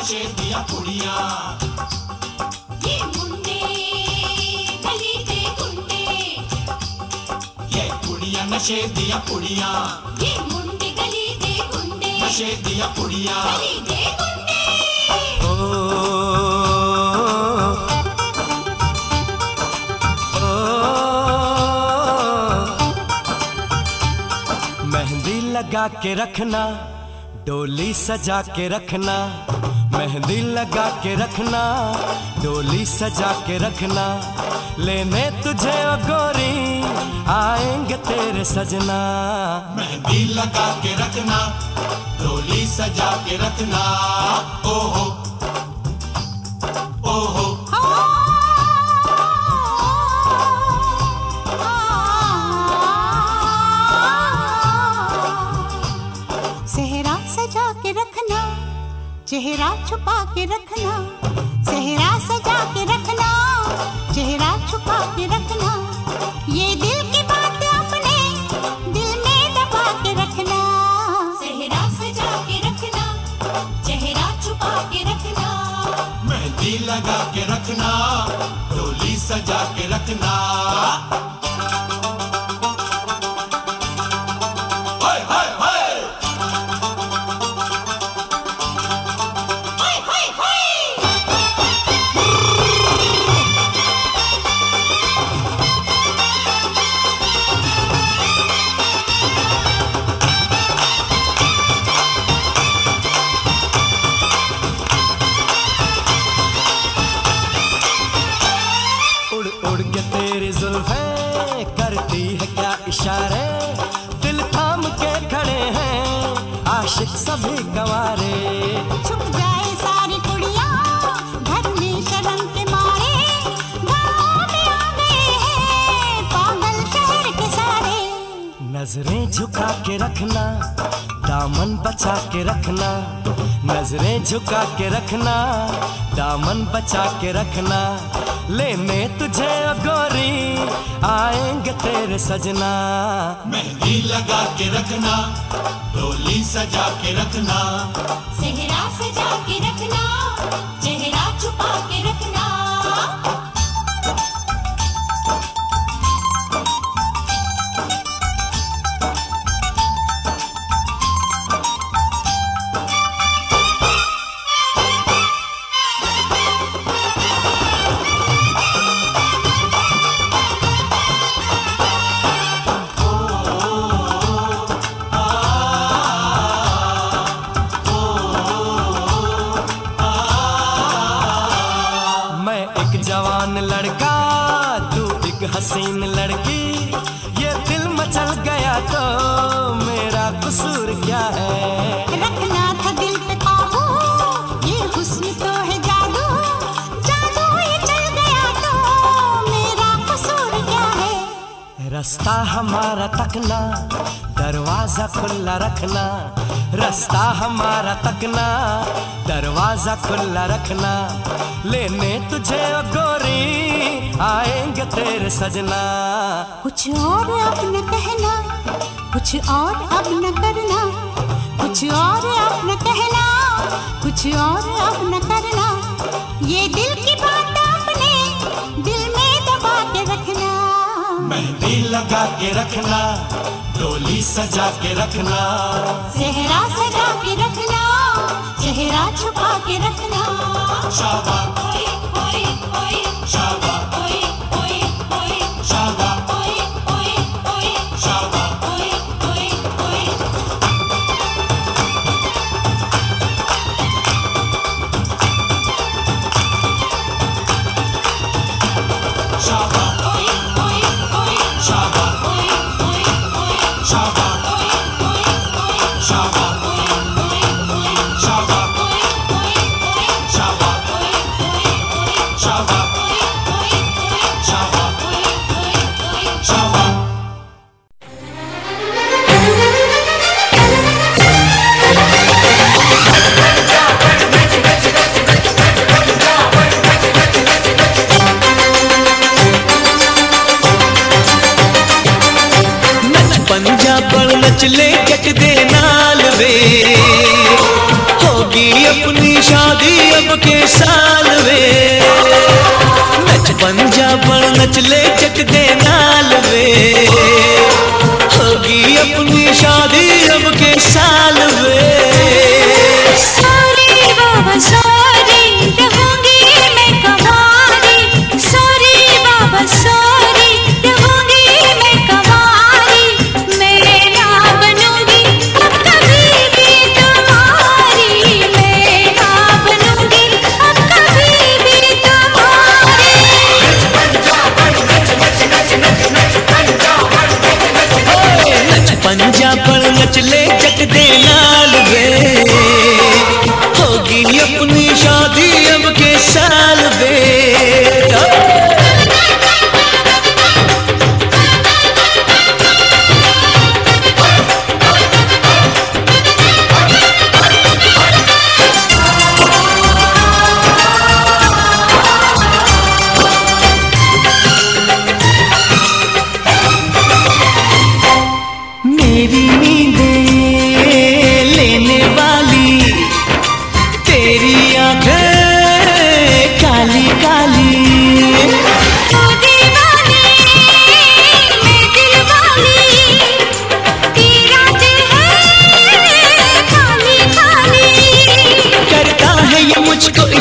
नशे दिया कुड़िया, ये मुंडे गली दे गुंडे, ये कुड़िया नशे दिया कुड़िया, ये मुंडे गली दे गुंडे, नशे दिया कुड़िया। गली दे गुंडे। मेहंदी लगा के रखना, डोली सजा के रखना, मेहंदी लगा के रखना, डोली सजा के रखना, लेने तुझे ओ गोरी आएंगे तेरे सजना। मेहंदी लगा के रखना, डोली सजा के रखना, ओहो ओहो। सेहरा सजा के रखना, चेहरा छुपा के रखना, सेहरा सजा के रखना, चेहरा छुपा के रखना, ये दिल की बात अपने दिल में दबा के रखना। सेहरा सजा के रखना, चेहरा छुपा के रखना, मेहंदी लगा के रखना, डोली सजा के रखना। जुल्फें करती है क्या इशारे, दिल थाम के खड़े हैं आशिक सभी गंवारे। छुप जाए सारी कुड़ियां घर में शर्म के मारे, गाँव में आ गए हैं पागल शहर के सारे। नजरें झुका के रखना, दामन बचा के रखना, नजरें झुका के रखना, दामन बचा के रखना, लेने तुझे ओ गोरी आएंगे तेरे सजना। मेहंदी लगा के रखना, डोली सजा के रखना, सेहरा सजा के रखना, चेहरा छुपा के रखना। जवान लड़का तू एक हसीन लड़की, ये दिल मचल गया तो मेरा कसूर क्या है। रखना था दिल पे काबू, ये हुस्न तो है जादू, जादू ये चल गया तो मेरा कसूर क्या है। रास्ता हमारा तकना, दरवाजा खुला रखना, रास्ता हमारा तकना, दरवाजा खुला रखना, लेने तुझे ओ गोरी आएंगे तेरे सजना। कुछ और अब न कहना, कुछ और अब न करना, कुछ और अब न कहना, कुछ और अब न करना, ये दिल की बात अपने दिल में दबा के रखना। मेहंदी लगा के रखना, डोली सजा के रखना, सेहरा सजा के रखना, चेहरा छुपा के रखना। शाबाश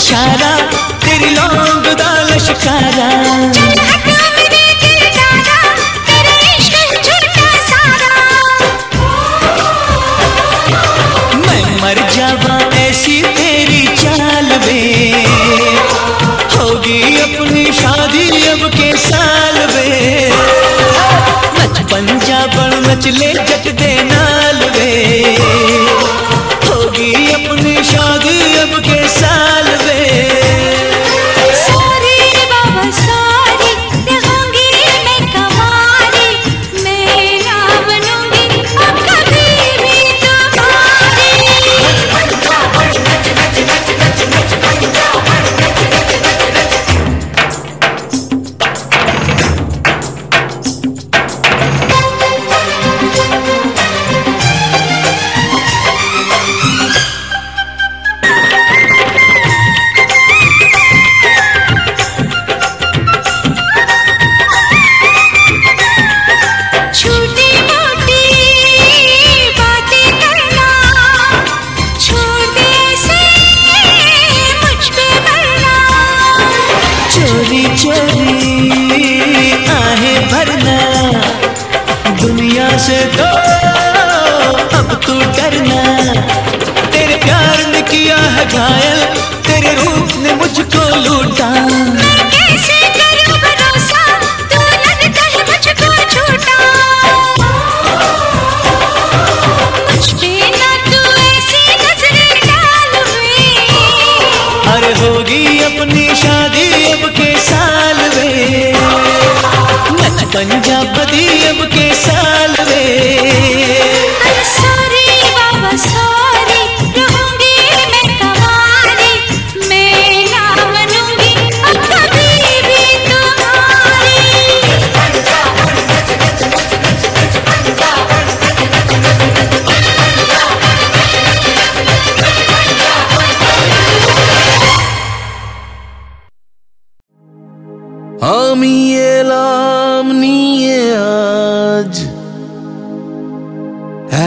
इशारा तेरी लौंग दा लश्कारा। चल हटा मेरे दिल दारा, तेरा इश्क झूठा सारा। मैं मर जावा ऐसी तेरी चाल में, होगी अपनी शादी अब के साल में। नच पंजाबन नच ले जट दे नाल वे, होगी अपनी शादी अब के साल में। सारी बाबा सारी रहूंगी मैं कवारी, मैं ना बनूंगी अब कभी भी तुम्हारी। छोटी मोटी बातें करना छोड़ दे ऐसे मुझ पे मरना। चोरी चोरी आहें भरना, दुनिया से तो अब तू डरना। तेरे प्यार ने किया है घायल, तेरे रूप ने मुझको लूटा। मैं कैसे करूं भरोसा, तू लगता है मुझको झूठा। मुझ पे ना तू ऐसी नजरें डाल वे। अरे होगी अपनी शादी अब के साल में, नच पंजाब दी अब के साल में। सारी बाबा सारी रहूंगी मैं कवारी, मैं ना बनूंगी अब कभी भी तुम्हारी। আমি এলাম নিয়ে আজ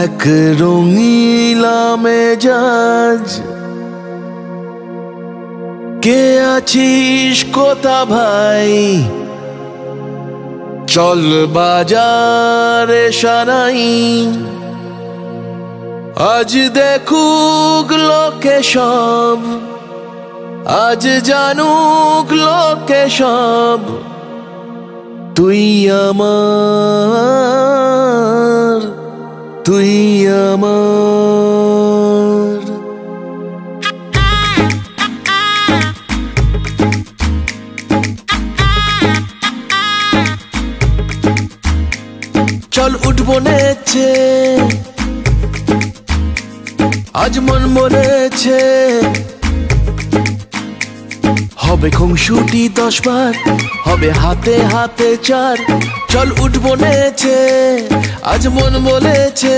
এক রঙিলা মেজাজ। কে আছিস কোথা ভাই, চল বাজারে সারাই। আজ দেখুক লোকে সব, আজ জানুক লোকে সব, তুই আমার, তুই আমার। চল উঠবো নেছে, আজ মন মরেছে। হবে খুংসুটি 10 বার, হবে হাতে হাতে চার। চল উঠবো নেছে, আজ মন বলেছে।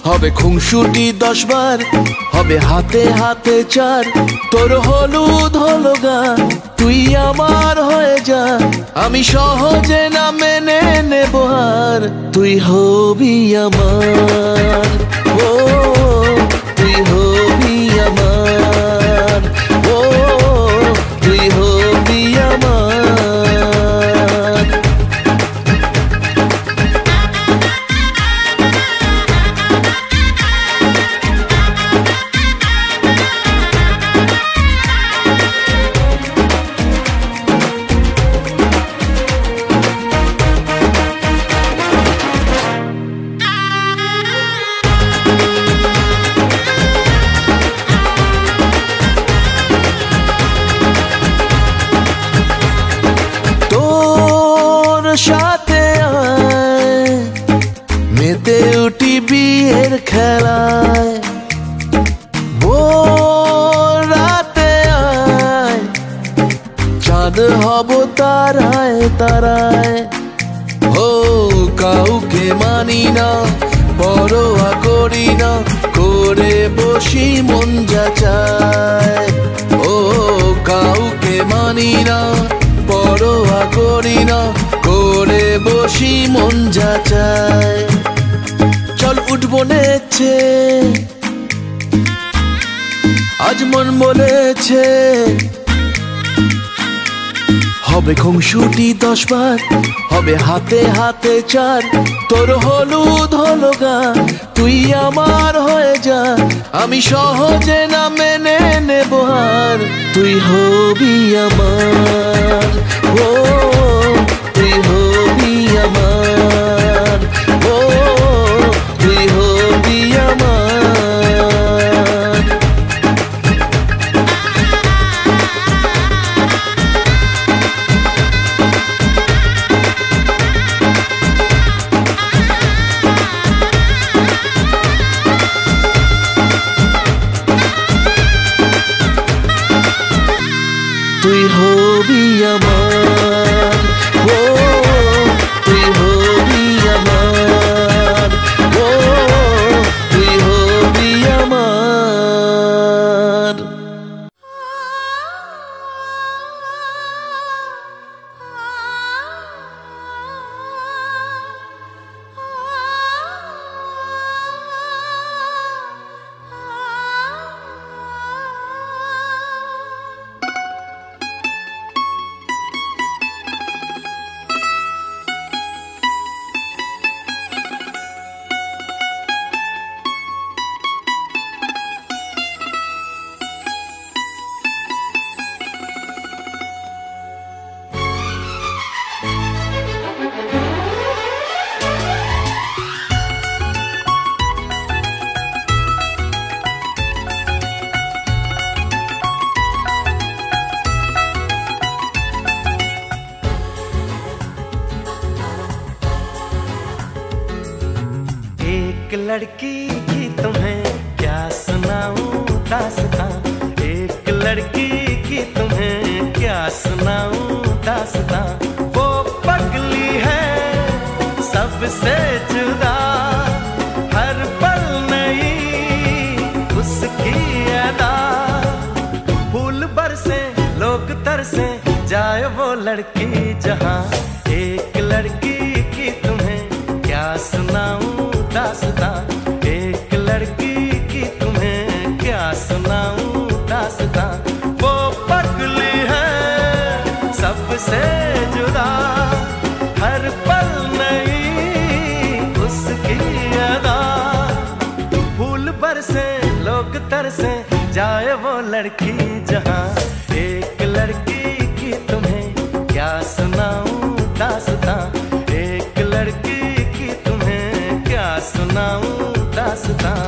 হবে খুংসুটি 10 বার, হবে হাতে হাতে চার। তোর হলুদ হলো গান, তুই আমার হয়ে যা। আমি সহজে না মেনে নেব আর, তুই হবি আমার। ও তুই হবি আমার, ও তুই হবি আমার। সাথে আয় মেতে উঠি বিয়ের খেলায়। ভোর রাতে আয় চাঁদ হব তারায় তারায়। ও কাউকে মানি না, পরোয়া করি না, করে বসি মন যা চায়। ও কাউকে মানি না, পরোয়া করি না, করে বসি মন যা চায়। চল উঠবো নেছে, আজ মন বলেছে হবে খুনসুটি 10 বার, হবে হাতে হাতে চার। তোর হলুদ হলো গা, তুই আমার হয়ে যা, আমি সহজে না মেনে নেব হার। তুই হবি আমার, ও তুই হবি আমার, ও তুই হবি আমার। তুই হবি আমার, ও তুই হবি আমার, ও তুই হবি আমার। एक लड़की की तुम्हें क्या सुनाऊं दास्तां, एक लड़की की तुम्हें क्या सुनाऊं दास्तां। वो पगली है सबसे जुदा, हर पल नई उसकी अदा। फूल बरसे लोग तरसे, जाए वो लड़की जहां। एक लड़की की तुम्हें क्या सुनाऊं दास्तां, एक लड़की की तुम्हें क्या सुनाऊं दास्तां। वो पगली है सबसे जुदा, हर पल नई उसकी अदा। फूल बरसे लोग तरसे, जाए वो लड़की जहां। एक लड़की की तुम्हें क्या सुनाऊं दास्तां, एक लड़की की तुम्हें क्या सुनाऊं दास्तां।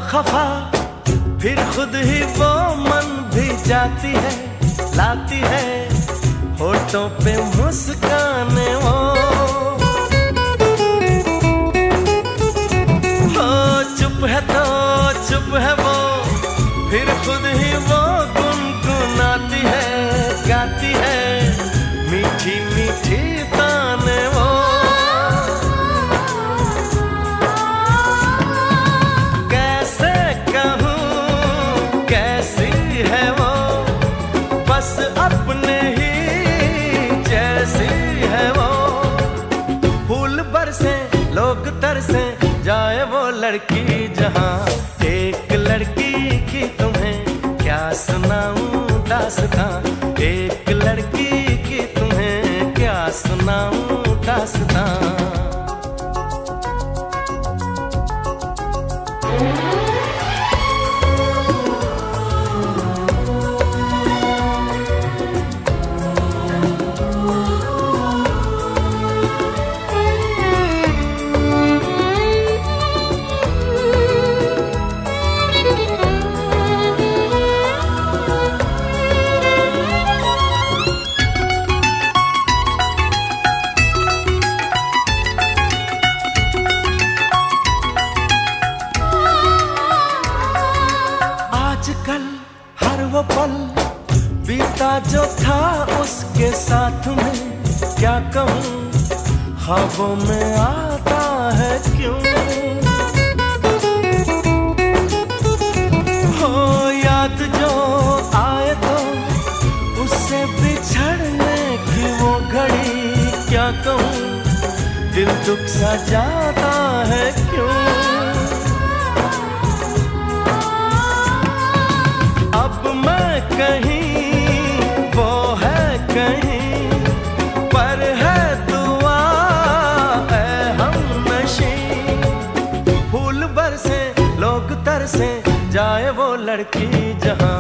खफा फिर खुद ही वो मन भी जाती है, लाती है होठों पे मुस्काने वो। हो चुप है तो चुप है वो, फिर खुद ही वो गुनगुनाती है, गाती है मीठी मीठी ताने वो। अपने ही जैसी है वो, फूल बरसे लोग तरसे, जाए वो लड़की जहां। एक लड़की की तुम्हें क्या सुनाऊं दास्तां, एक लड़की की तुम्हें क्या सुनाऊं दास्तां। कल हर वो पल बीता जो था उसके साथ में, क्या कहूँ ख्वाबों में आता है क्यों। हो याद जो आए तो उससे बिछड़ने की वो घड़ी, क्या कहूँ दिल दुख सा जाता है क्यों। अब मैं कहीं वो है कहीं, पर है दुआ है हमनशी। फूल बरसे लोग तरसे जाए वो लड़की जहाँ,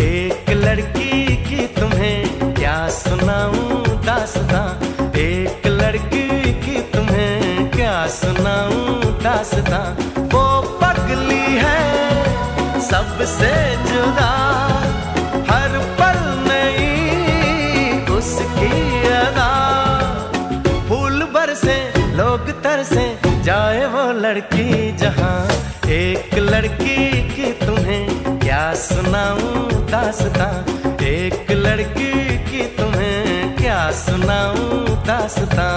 एक लड़की की तुम्हें क्या सुनाऊं दास्तां। एक लड़की की तुम्हें क्या सुनाऊं दास्तां। वो पगली है सबसे जुदा, हर पल नई उसकी अदा। फूल बरसे लोग तरसे जाए वो लड़की जहाँ, एक लड़की की तुम्हें क्या सुनाऊं दास्तां। एक लड़की की तुम्हें क्या सुनाऊं दास्तां।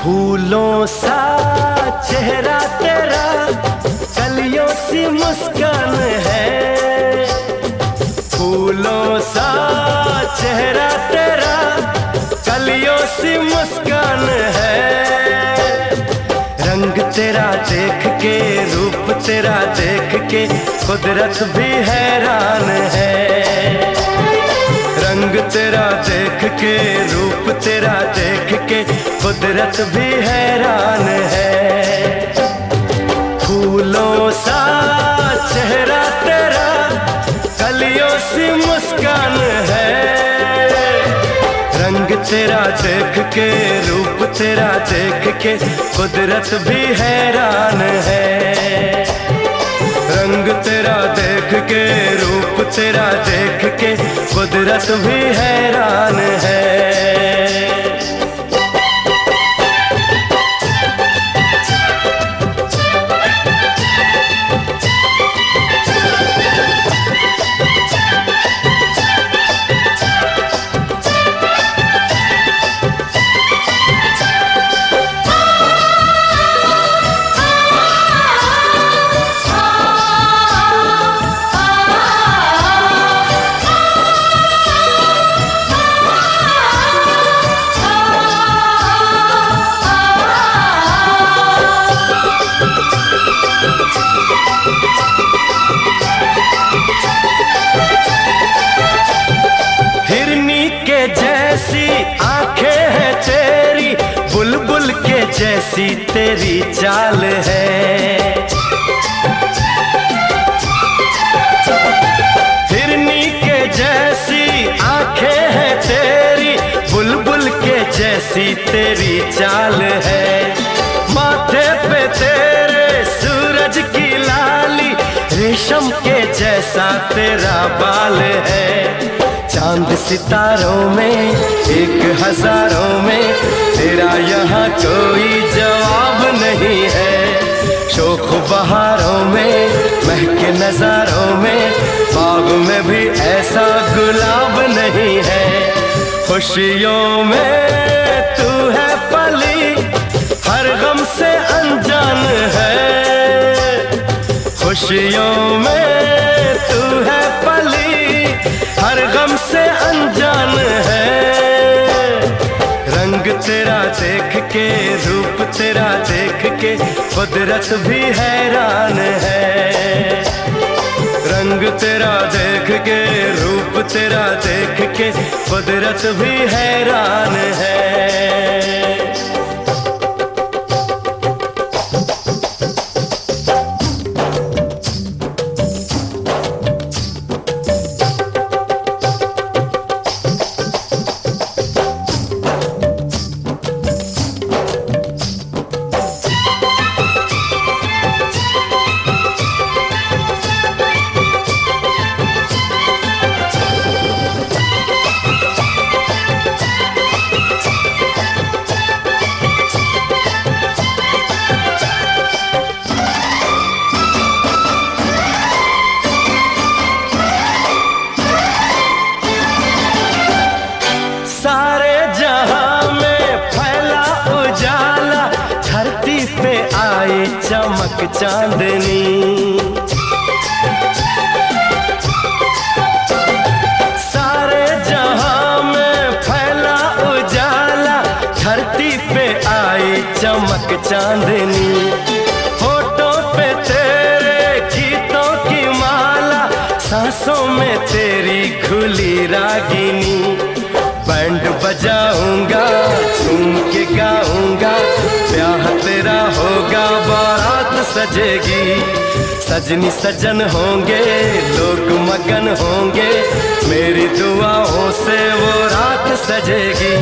फूलों सा चेहरा तेरा, कलियों सी मुस्कान है। फूलों सा चेहरा तेरा, कलियों सी मुस्कान है। रंग तेरा देख के, रूप तेरा देख के, कुदरत भी हैरान है। रंग तेरा देख के, रूप तेरा देख के, कुदरत भी हैरान है। फूलों सा चेहरा तेरा, कलियों सी मुस्कान है। रंग तेरा देख के, रूप तेरा देख के, कुदरत भी हैरान है। रंग तेरा देख के, रूप तेरा देख के, कुदरत भी हैरान है। जैसी तेरी चाल है, हिरनी के जैसी आंखें हैं तेरी, बुलबुल के जैसी तेरी चाल है। माथे पे तेरे सूरज की लाली, रेशम के जैसा तेरा बाल है। चांद सितारों में एक हजारों में, तेरा यहाँ कोई जवाब नहीं है। शोख बहारों में महके नजारों में बाग में भी ऐसा गुलाब नहीं है। खुशियों में तू है पली हर गम से अनजान है। खुशियों में तू है पली हर गम से अनजान है। रंग तेरा देख के रूप तेरा देख के कुदरत भी हैरान है। रंग तेरा देख के रूप तेरा देख के कुदरत भी हैरान है। सारे जहां में फैला उजाला धरती पे आई चमक चांदनी। सारे जहां में फैला उजाला धरती पे आई चमक चांदनी। होठों पे तेरे गीतों की माला सांसों में तेरी खुली रागिनी। बैंड बजाऊंगा झूम के गाऊंगा ब्याह तेरा होगा बारात सजेगी। सजनी सजन होंगे लोग मगन होंगे मेरी दुआओं से वो रात सजेगी।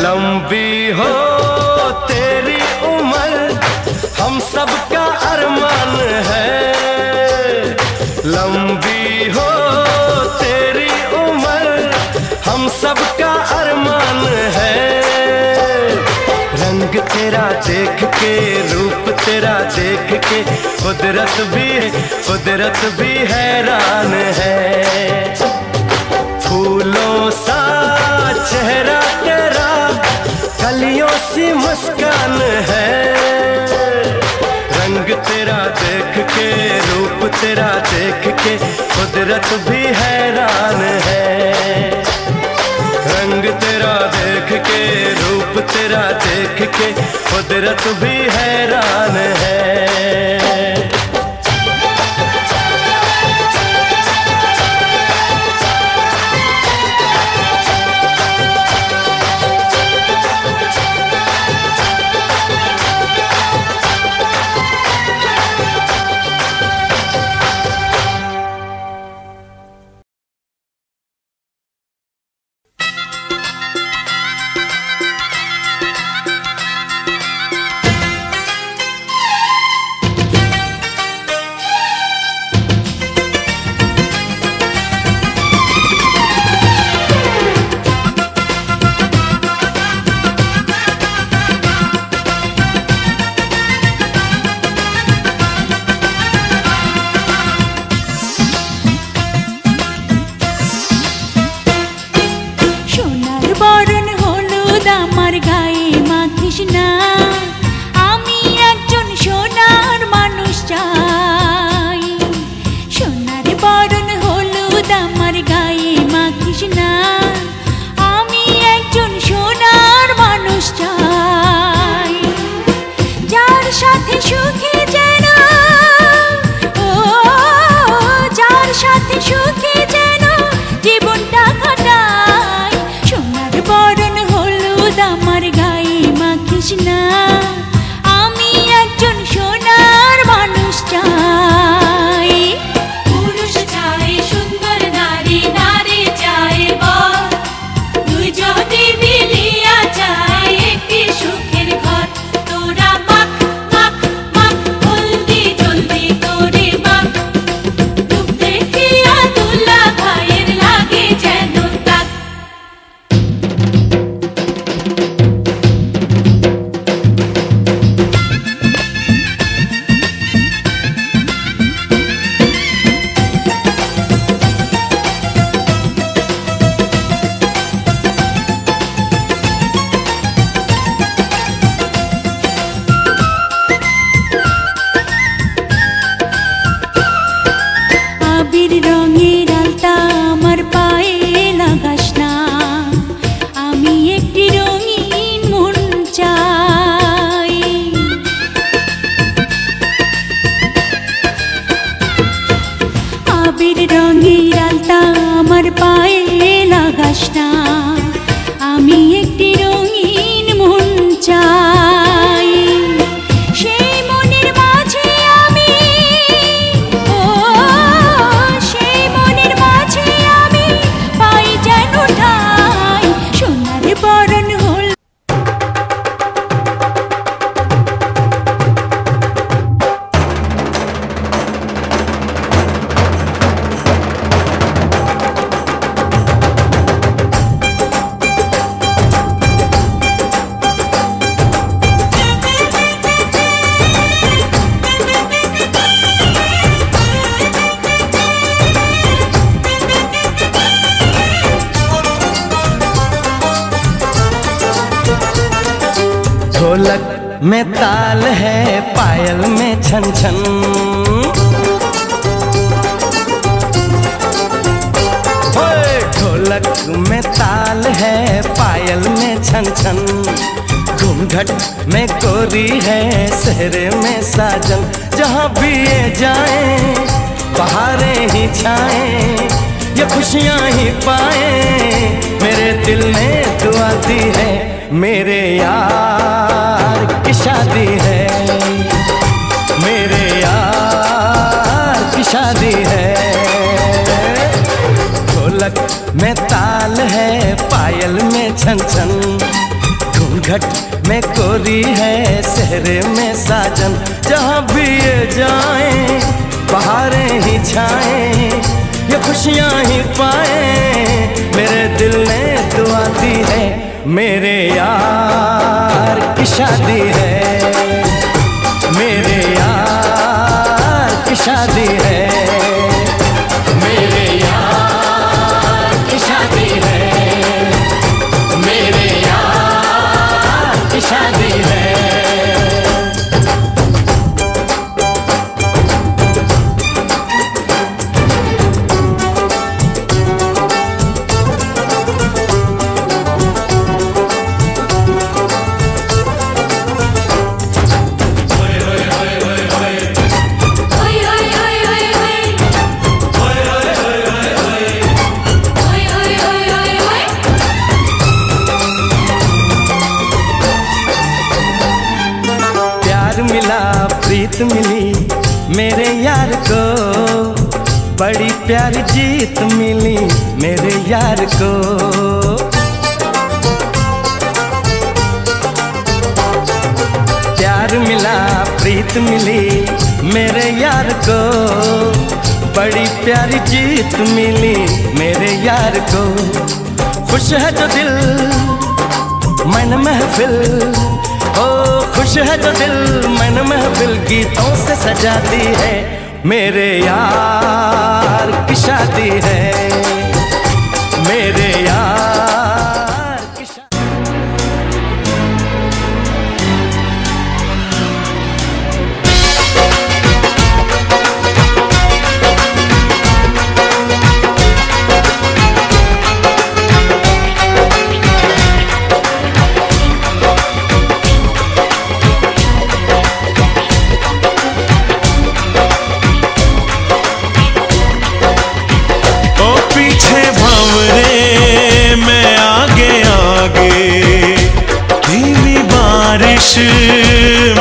लंबी हो तेरी उम्र हम सबका अरमान है। लंबी हो तेरी उम्र हम सबका अरमान है। रंग तेरा देख के रूप तेरा देख के कुदरत भी हैरान है। फूलों सा चेहरा तेरा कलियों सी मुस्कान है। रंग तेरा देख के रूप तेरा देख के कुदरत भी हैरान है। रंग तेरा देख के रूप तेरा देख के कुदरत भी हैरान है। আমি একজন সোনার মানুষ চাই। পুরুষ চাই সুন্দর নারী, নারী চাই বর। আবির রঙের আলতা আমার পায়ে লাগাস না, আমি একটি রঙিন মন চাই। আবির রঙের আলতা আমার পায়ে লাগাস না, আমি একটি রঙিন মন চাই। সেই মনের মাঝে আমি, ও সেই মনের মাঝে আমি পাই যেন ঠাই, সোনার বরণ হল। ढोलक में ताल है, पायल में छन छन, ढोलक में ताल है, पायल में छन छन, घूंघट में गोरी है, सेहरे में साजन। जहाँ भी ये जाए बहारें ही छाए, ये खुशियाँ ही पाए, मेरे दिल ने दुआ दी है, मेरे यार की शादी है, मेरे यार की शादी है। ढोलक में ताल है, पायल में छन छन, घूंघट में कोरी है, सेहरे में साजन। जहाँ भी ये जाए बहारें ही छाए, ये खुशियाँ ही पाए, मेरे दिल ने दुआ दी है, मेरे यार की शादी है, मेरे यार की शादी है, मेरे यार की शादी है, मेरे यार की शादी है। प्रीत मिली मेरे यार को, बड़ी प्यारी जीत मिली मेरे यार को। प्यार मिला प्रीत मिली मेरे यार को, बड़ी प्यारी जीत मिली मेरे यार को। खुश है जो दिल मन महफिल, ओ खुश है जो दिल मन महफिल, गीतों से सजाती है, मेरे यार की शादी है, मेरे यार की शादी।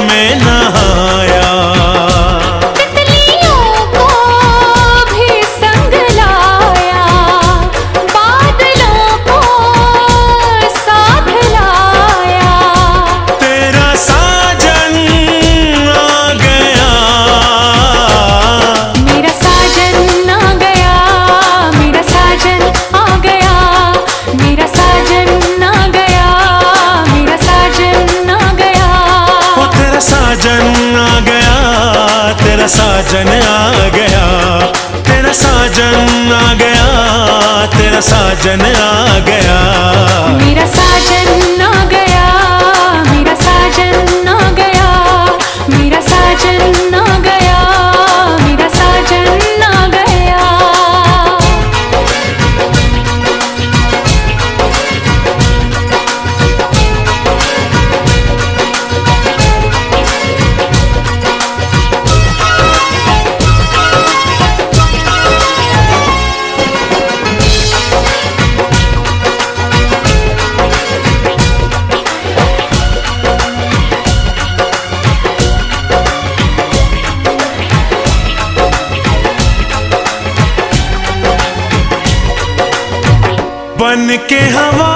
में नहाया, तितलियों को भी संग लाया, बादलों को साथ लाया। तेरा साजन आ गया, मेरा साजन आ गया, मेरा साजन आ गया, मेरा साजन आ गया, मेरा साजन आ गया। तेरा साजन आ गया, तेरा साजन आ गया, तेरा साजन आ गया, तेरा साजन आ गया। मेरा साजन आ गया, मेरा साजन आ गया, मेरा साजन आ गया, मेरा साजन आ गया। बन के हवा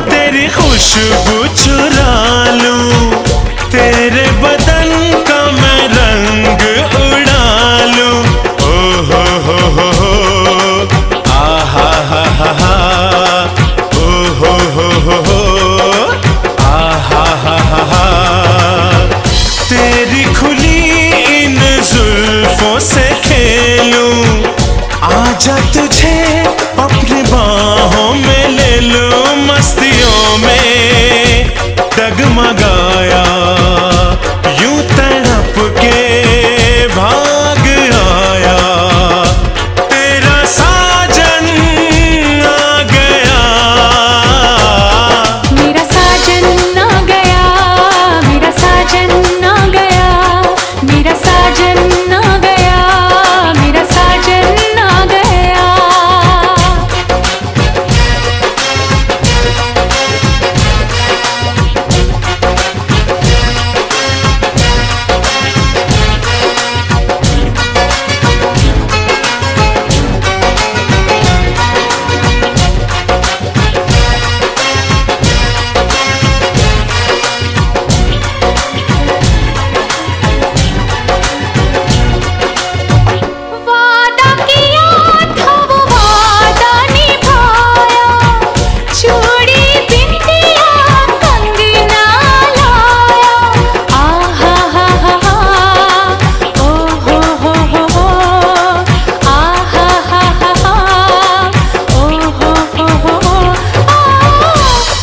तेरी खुशबू चुरा लूं, तेरे बदन का मैं रंग उड़ा लूं। ओ हो आ हा हा हा हा, ओ हो आ हा हा हा हा। तेरी खुली इन जुल्फों से खेलूं, आजा तुझे अपनी बाहों में ले लूं, मस्तियों में डगमगाया यूं तड़प के भाग आया, तेरा साजन आ गया। मेरा साजन आ गया, मेरा साजन आ गया, मेरा साजन आ गया, मेरा साजन आ गया। वादा किया था वो वादा निभाया, चूड़ी बिंदिया कंगना लाया। आ हा हा हा हा, ओ हो आ हा हा हा हा, ओ हो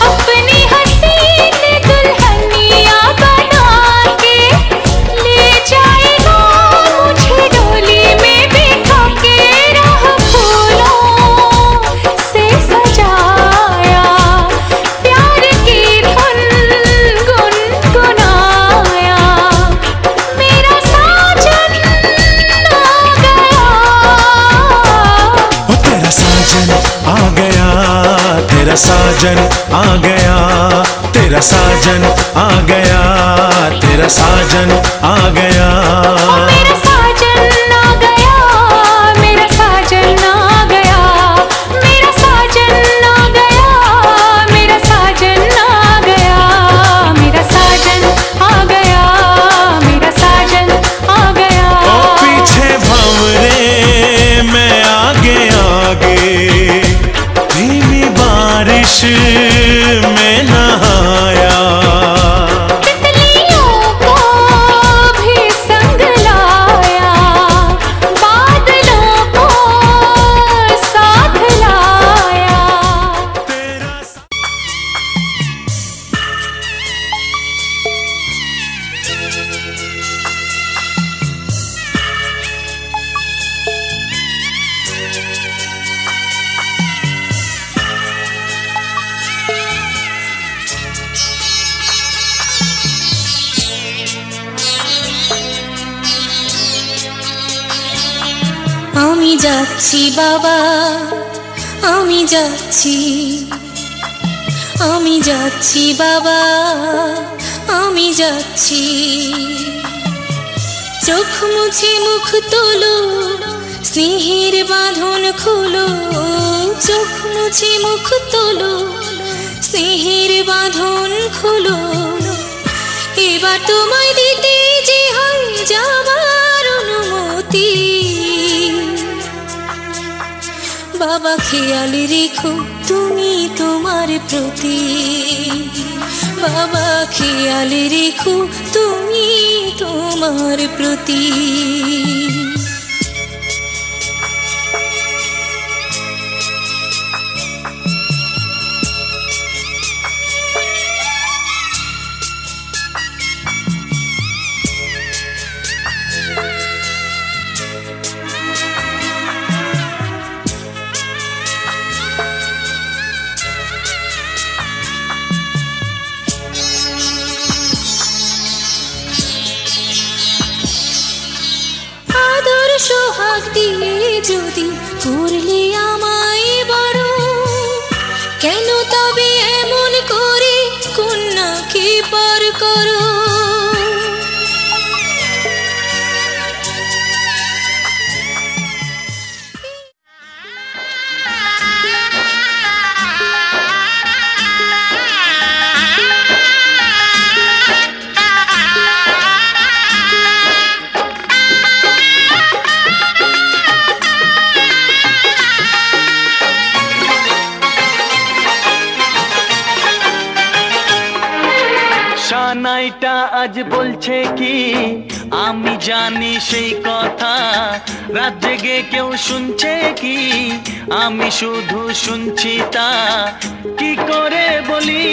अपनी हसीन दुल्हनिया बना के ले जाएगा मुझे डोली में बिठा के, राह फूलों से सजाया, प्यार की धुन गुनगुनाया, मेरा साजन आ गया। ओ तेरा साजन आ गया, तेरा साजन आ गया, तेरा साजन आ गया, तेरा साजन आ गया। मेरा साजन आ गया, मेरा साजन आ गया, मेरा साजन आ गया, मेरा साजन आ गया, मेरा साजन आ गया, मेरा साजन आ गया। ओ पीछे भंवरे मैं आगे आगे, धीमी बारिश में नहाया, तितलियों को भी संग लाया, बादलों को साथ लाया। तेरा আমি যাচ্ছি বাবা, আমি যাচ্ছি, আমি যাচ্ছি বাবা, আমি যাচ্ছি। চোখ মুছে মুখ তোলো, স্নেহের বাঁধন খোলো, চোখ মুছে মুখ তোলো, স্নেহের বাঁধন খোলো। এবার তোমায় দিতে যে হয় যাবার অনুমতি, বাবা খেয়াল রেখো তুমি তোমার প্রতি, বাবা খেয়াল রেখো তুমি তোমার প্রতি। সানাইটা আজ বলছে কি আমি জানি সেই কথা, রাত জেগে কেউ শুনছে কি আমি শুধু শুনছি তা। কি করে বলি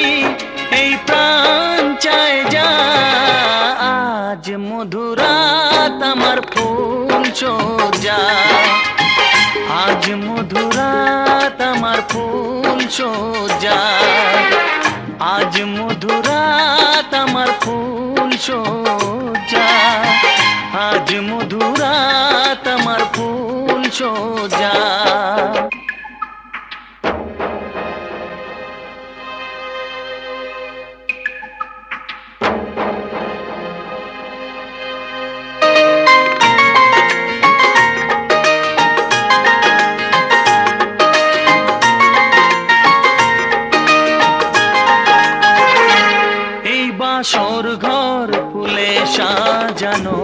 এই প্রাণ চায় যা, আজ মধুরাত আমার ফুল সোজা, আজ মধুরাত আমার ফুল সোজা, আজ মধুরাত আমার ফুল সোজা, আজ মধুরাত আমার ফুল সোজা। বাসর ঘর ফুলে সাজানো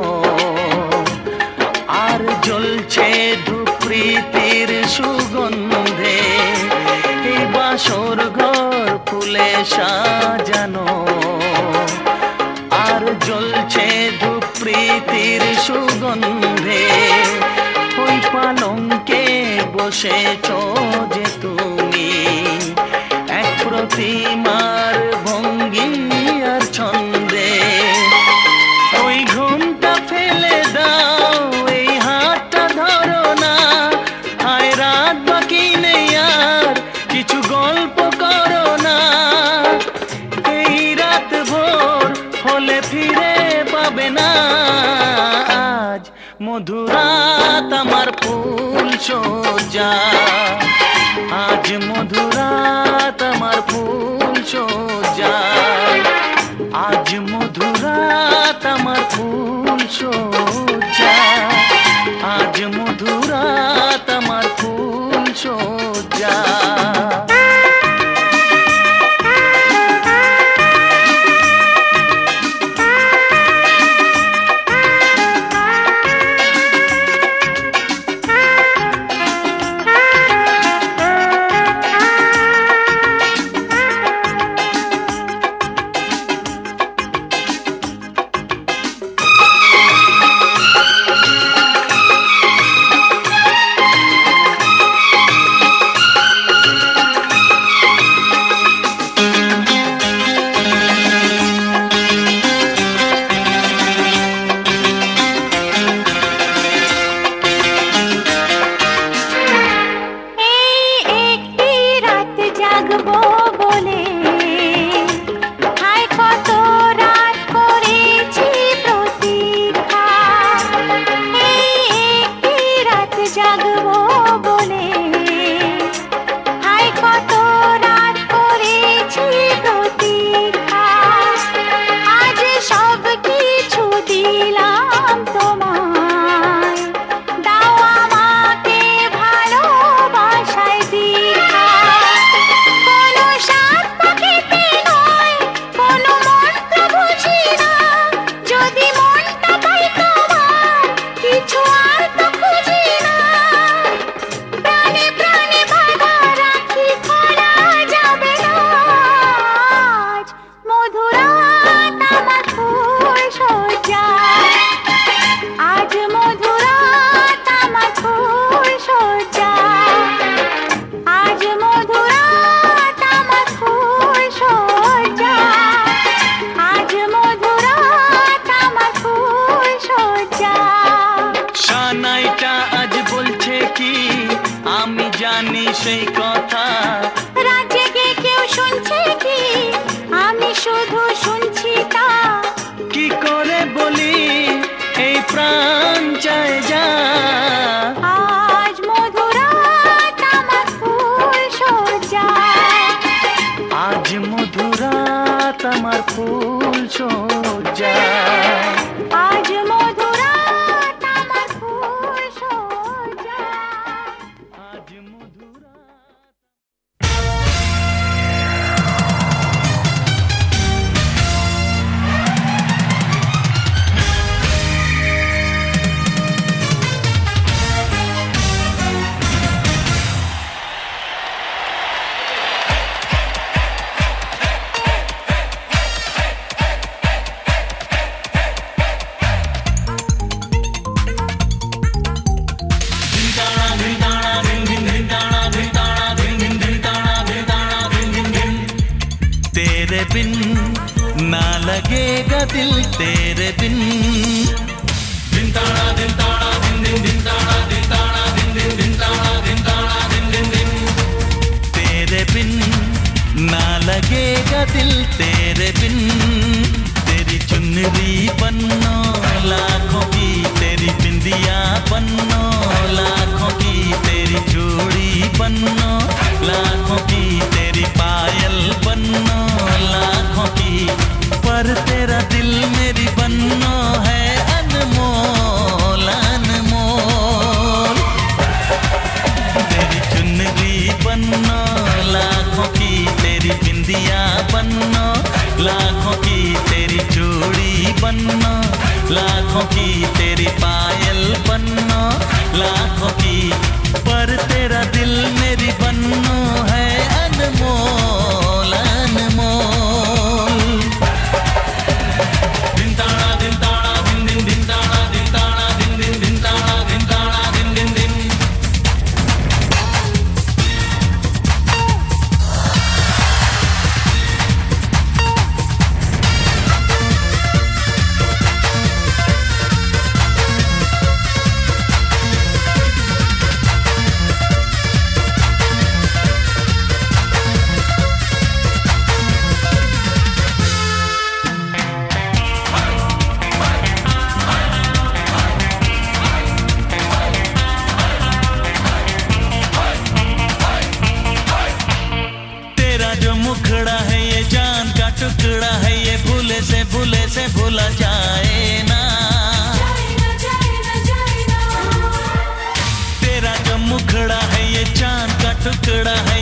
আর জ্বলছে ধূপ প্রীতির সুগন্ধে, এই বাসর ঘর ফুলে সাজানো আর জ্বলছে ধূপ প্রীতির সুগন্ধে। ওই পালঙ্কে বসেছ যে তুমি এক প্রতিমার ভঙ্গি আর ছন্দে, ওই ঘুমটা ফেলে দাও এই হাতটা ধরো না, হায় রাত বাকি নেই আর কিছু গল্প করো না, এই রাত ভোর হলে ফিরে পাবে না, আজ মধুরাত আমার ফুল সোজা, আজ মধুরাত আমার ফুল সোজা, আজ মধুরাত আমার ফুল সোজা, আজ মধুরাত আমার ফুল সোজা। সেই কথা, রাত জেগে কেউ শুনছে কি আমি শুধু শুনছি তা। কি করে বলি এই প্রাণ চায় যা, আজ মধুরাত আমার ফুল সোজা, আজ মধুরাত আমার ফুল সোজা, আজ মধুরাত আমার ফুল সোজা, আজ মধুরাত। लगेगा दिल तेरे बिन। दिन ताड़ा दिन ताड़ा दिन दिन दिन ताड़ा दिन ताड़ा दिन दिन दिन ताड़ा दिन ताड़ा दिन दिन दिन। तेरे बिन ना लगेगा दिल तेरे बिन। तेरी चुनरी बन्नो लाखों की, तेरी बिंदिया बन्नो लाखों की, तेरी चूड़ी बन्नो लाखों की, तेरी पायल बन्नो लाखों की। पर तेरा दिल मेरी बन्नो है अनमोल अनमोल। तेरी चुनरी बन्नो लाखों की, तेरी बिंदिया बन्नो लाखों की, तेरी चूड़ी बन्नो लाखों की, तेरी पायल बन्नो लाखों की। पर तेरा दिल मेरी बन्नो है अनमोल अनमोल। दिन ताड़ा दिन ताड़ा दिन दिन दिन ताड़ा दिन ताड़ा दिन दिन दिन ताड़ा दिन ताड़ा दिन दिन दिन। मुखड़ा है ये जान का टुकड़ा है, ये भूले से भूला जाए ना। तेरा जो मुखड़ा है ये जान का टुकड़ा है,